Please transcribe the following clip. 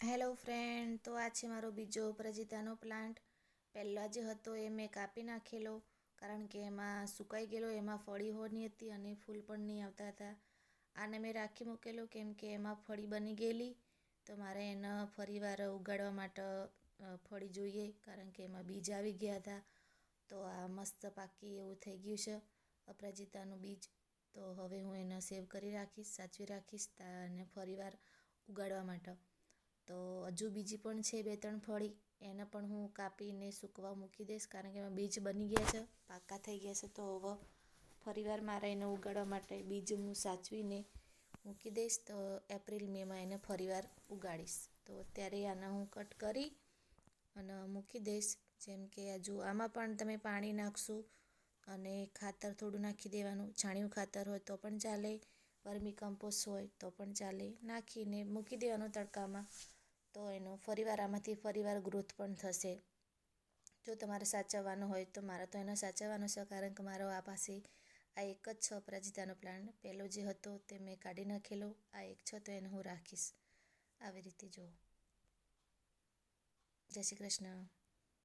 Hello friend, તો આ છે મારો બીજો અપરાજિતાનો પ્લાન્ટ. પહેલાં જે હતો એ મેં કાપી નાખેલો, કારણ કે એમાં સુકાઈ ગયેલો, એમાં ફળી હોની હતી અને ફૂલ પણ નહીં આવતા હતા. આને મેં રાખી મૂકેલો કેમ કે એમાં ફળી બની ગયેલી, તો મારે એને ફરીવાર ઉગાડવા માટે ફળી જોઈએ, કારણ કે એમાં બીજ આવી ગયા હતા. તો આ મસ્ત પાકી એવું થઈ ગયું છે અપરાજિતાનું બીજ. તો હવે હું એને સેવ કરી રાખીશ, સાચવી રાખીશ અને ફરીવાર ઉગાડવા માટે. તો હજુ બીજી પણ છે 2-3 ફળી, એને પણ હું કાપીને સૂકવા મૂકી દઈશ, કારણ કે એમાં બીજ બની ગયા છે, પાકા થઈ ગયા છે. તો હવે ફરીવાર મારે એને ઉગાડવા માટે બીજ હું સાચવીને મૂકી દઈશ. તો એપ્રિલ મેમાં એને ફરીવાર ઉગાડીશ. તો અત્યારે આને હું કટ કરી અને મૂકી દઈશ. જેમ કે હજુ આમાં પણ તમે પાણી નાખશો અને ખાતર થોડું નાખી દેવાનું. છાણિયું ખાતર હોય તો પણ ચાલે, વર્મી કમ્પોસ્ટ હોય તો પણ ચાલે, નાખીને મૂકી દેવાનું તડકામાં. તો એનો ફરીવાર આમાંથી ફરીવાર ગ્રોથ પણ થશે. જો તમારે સાચવવાનો હોય તો. મારે તો એને સાચવવાનો છે, કારણ કે મારો આ પાસે આ એક જ છે અપરાજિતાનો પ્લાન્ટ. પહેલો જે હતો તે મેં કાઢી નાખેલો, આ એક છે તો એને હું રાખીશ. આવી રીતે જુઓ. જય શ્રી કૃષ્ણ.